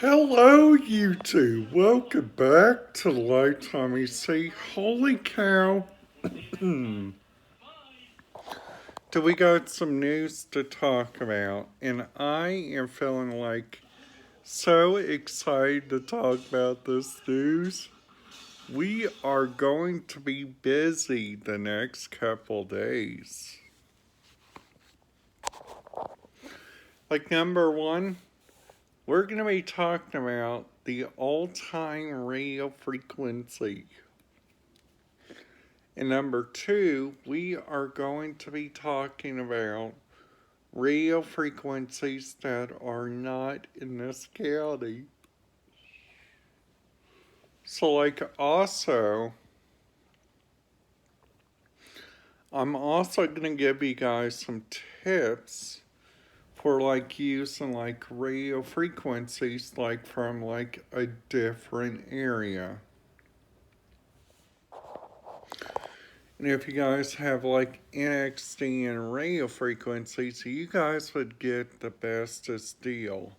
Hello, YouTube. Welcome back to Lifetime EC. Holy cow. Do we got some news to talk about? And I am feeling like so excited to talk about this news. We are going to be busy the next couple days. Like, number one, we're going to be talking about the all-time radio frequency. And number two, we are going to be talking about radio frequencies that are not in this county. So, I'm also going to give you guys some tips for using radio frequencies from a different area. And if you guys have NXT and radio frequencies, you guys would get the bestest deal.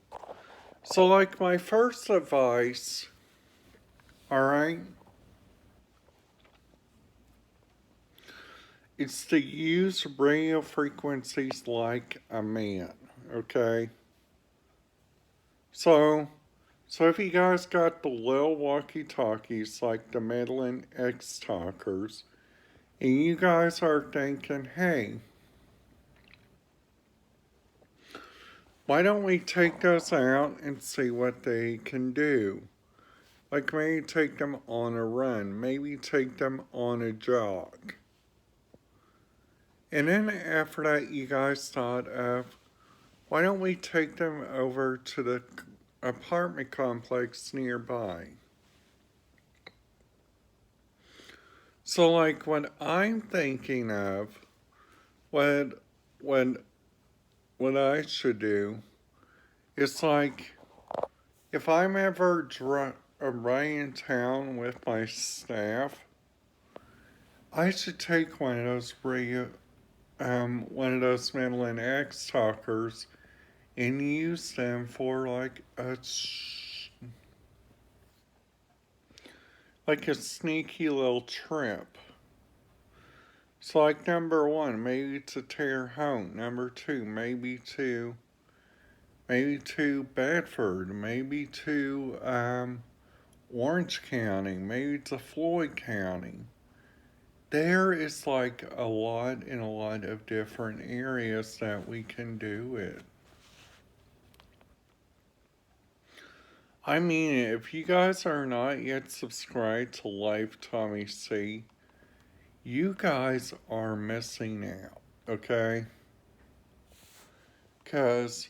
So my first advice, alright, is to use radio frequencies like a man, okay? So if you guys got the little walkie-talkies like the Medlin X-Talkers, and you guys are thinking, hey, why don't we take those out and see what they can do? Like maybe take them on a run, maybe take them on a jog. And then after that, you guys thought of, why don't we take them over to the apartment complex nearby? So what I'm thinking of, what I should do, is if I'm ever in town with my staff, I should take one of those Medlin X talkers and use them for a sneaky little trip. So number one, maybe to Terre Haute. Number two, maybe to Bedford, maybe to Orange County, maybe to Floyd County. There is a lot of different areas that we can do it. I mean, if you guys are not yet subscribed to Lifetime EC, you guys are missing out, okay? Because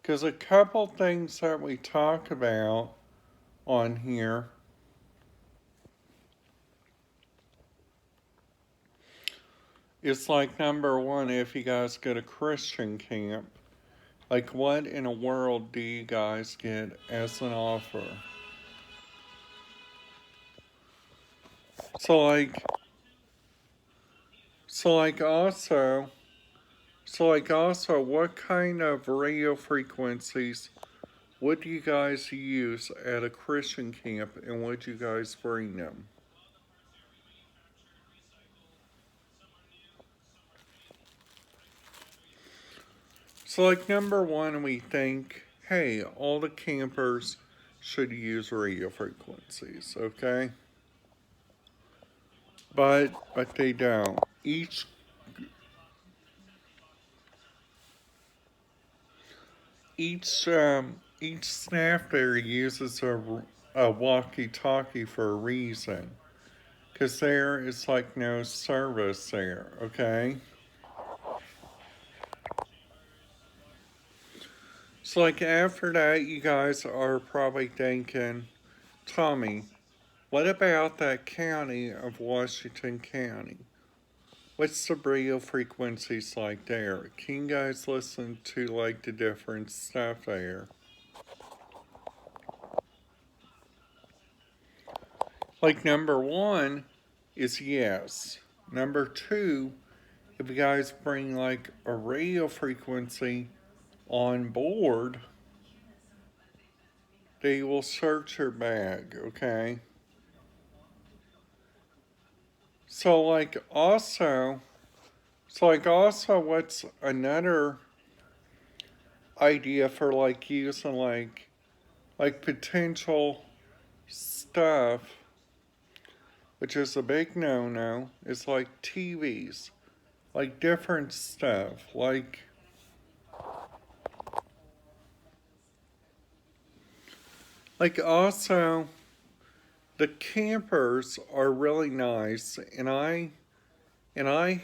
a couple things that we talk about on here is number one, if you guys go to Christian camp, what in the world do you guys get as an offer? So also, what kind of radio frequencies would you guys use at a Christian camp, and would you guys bring them? So number one, we think, hey, all the campers should use radio frequencies, okay? But they don't. Each staff there uses a walkie-talkie for a reason, because there is no service there, okay? So after that, you guys are probably thinking, Tommy, what about that county of Washington County? What's the radio frequencies like there? Can you guys listen to the different stuff there? Number one is yes. Number two, if you guys bring a radio frequency on board, they will search your bag, okay? So also what's another idea for using potential stuff, which is a big no-no, is TVs, different stuff, also the campers are really nice, and I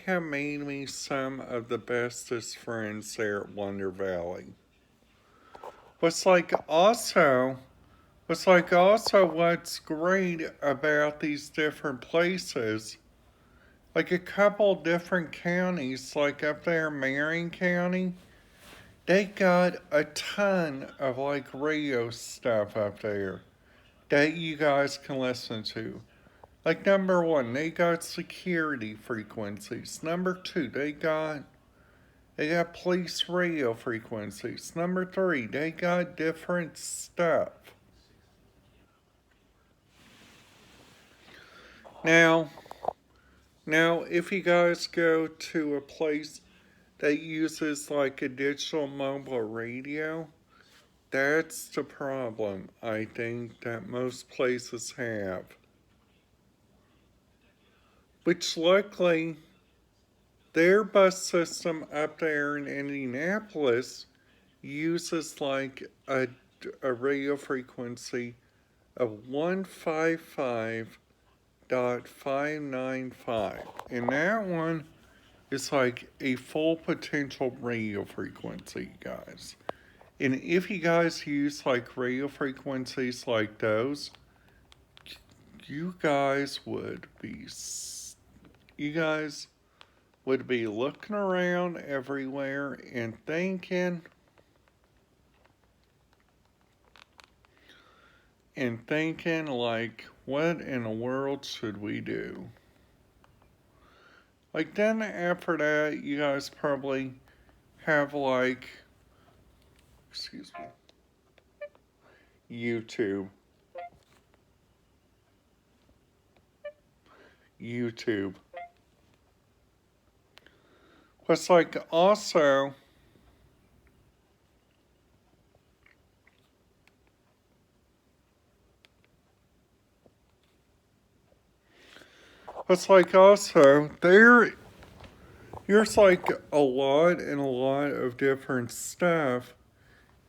have made me some of the bestest friends there at Wonder Valley. What's like also what's great about these different places, a couple different counties, up there in Marion County, they got a ton of radio stuff up there that you guys can listen to. Number one, they got security frequencies. Number two, they got police radio frequencies. Number three, they got different stuff. Now, if you guys go to a place that uses a digital mobile radio, that's the problem I think that most places have. Which luckily, their bus system up there in Indianapolis uses a radio frequency of 155.595. And that one is a full potential radio frequency, guys. And if you guys use radio frequencies like those, you guys would be looking around everywhere and thinking what in the world should we do? Then after that, you guys probably have excuse me, YouTube. YouTube. What's also there's a lot of different stuff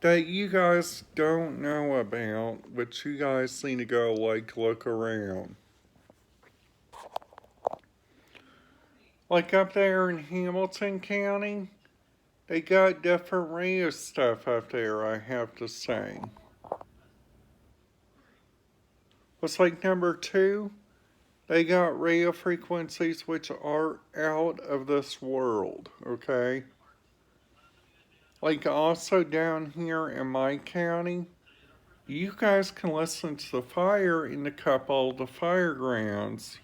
that you guys don't know about, but you guys need to go look around. Up there in Hamilton County, they got different radio stuff up there, I have to say. What's number two? They got radio frequencies which are out of this world, okay? Also down here in my county, you guys can listen to the fire in a couple of the fire grounds.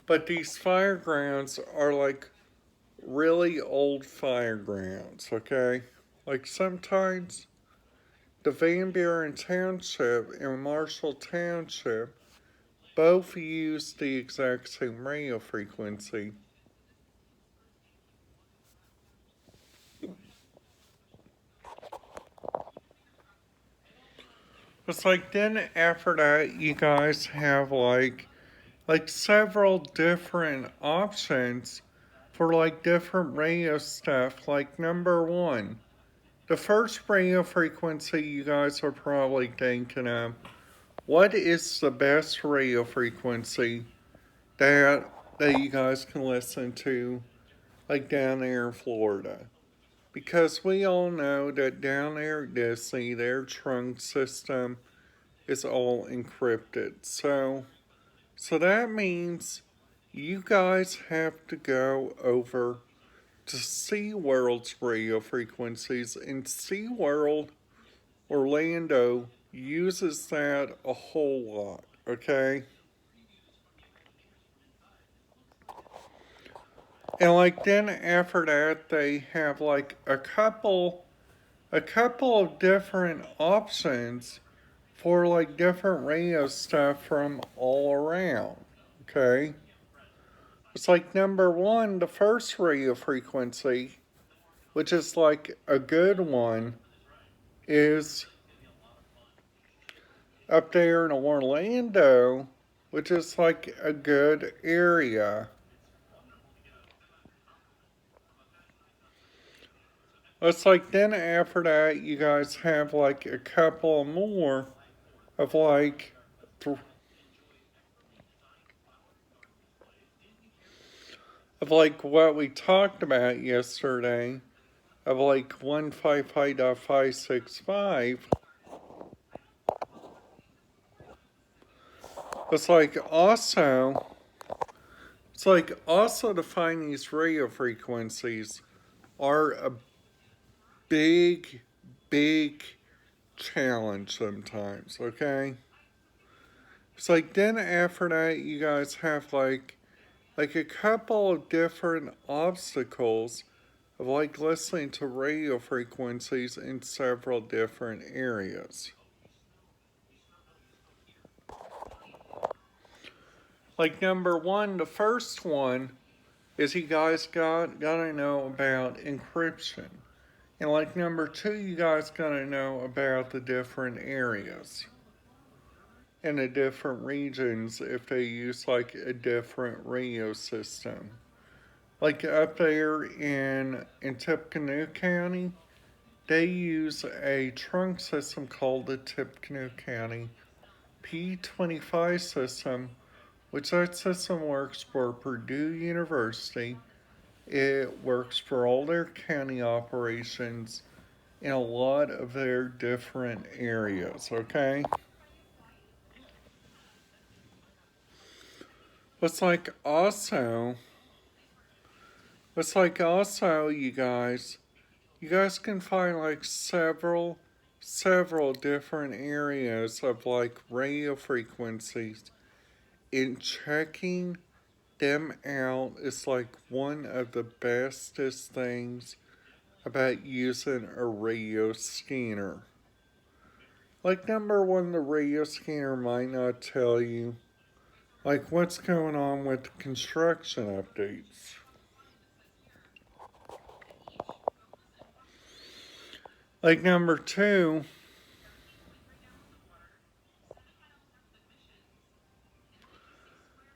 But these fire grounds are really old fire grounds, okay? Sometimes the Van Buren Township and Marshall Township both use the exact same radio frequency. It's then after that, you guys have several different options for different radio stuff. Number one, the first radio frequency you guys are probably thinking of, what is the best radio frequency that you guys can listen to down there in Florida? Because we all know that down there at Disney, their trunk system is all encrypted. So that means you guys have to go over to SeaWorld's radio frequencies, and SeaWorld Orlando uses that a whole lot, okay? And then after that, they have a couple a couple of different options for like different radio stuff from all around. Okay? It's like number one, the first radio frequency, which is like a good one, is up there in Orlando, which is like a good area. It's like then after that, you guys have like a couple more of like what we talked about yesterday of like 155.565. It's like also to find these radio frequencies are a big, big challenge sometimes, okay? It's like then after that you guys have like a couple of different obstacles of like listening to radio frequencies in several different areas. Like number one, the first one is you guys gotta know about encryption. And like number two, you guys gotta know about the different areas and the different regions if they use like a different radio system. Like up there in Tippecanoe County, they use a trunk system called the Tippecanoe County P25 system, which that system works for Purdue University. It works for all their county operations in a lot of their different areas, okay? It's like also, you guys can find like several different areas of like radio frequencies, and checking them out is like one of the bestest things about using a radio scanner. Like number one, the radio scanner might not tell you like what's going on with construction updates. Like number two,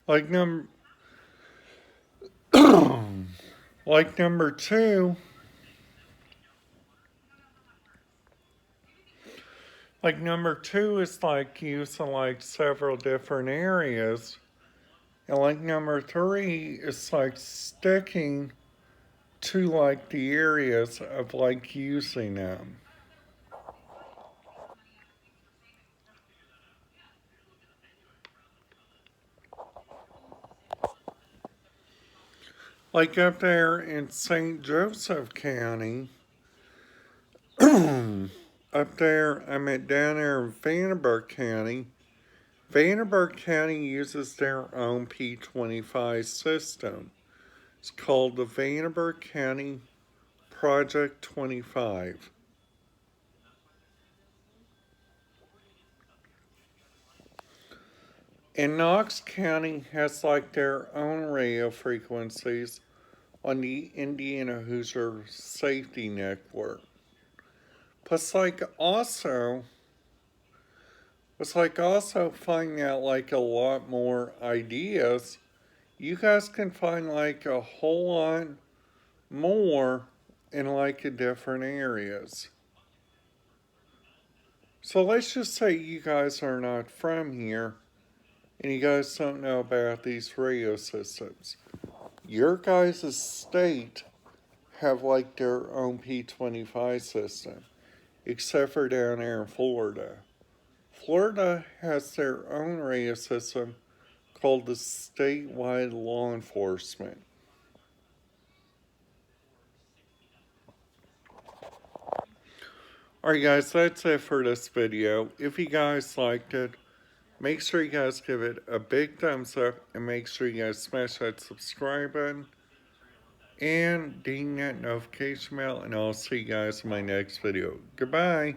like number like number two, like number two is like using like several different areas. And like number three is like sticking to like the areas of like using them. Like up there in St. Joseph County, up there, down there in Vanderburgh County. Vanderburgh County uses their own P25 system. It's called the Vanderburgh County Project 25. And Knox County has like their own radio frequencies on the Indiana Hoosier Safety Network. Plus, also finding out like a lot more ideas. You guys can find like a whole lot more in like different areas. So let's just say you guys are not from here and you guys don't know about these radio systems. Your guys' state have like their own P25 system, except for down there in Florida. Florida has their own radio system called the statewide law enforcement. Alright guys, that's it for this video. If you guys liked it, make sure you guys give it a big thumbs up and make sure you guys smash that subscribe button. and ding that notification bell, and I'll see you guys in my next video. Goodbye.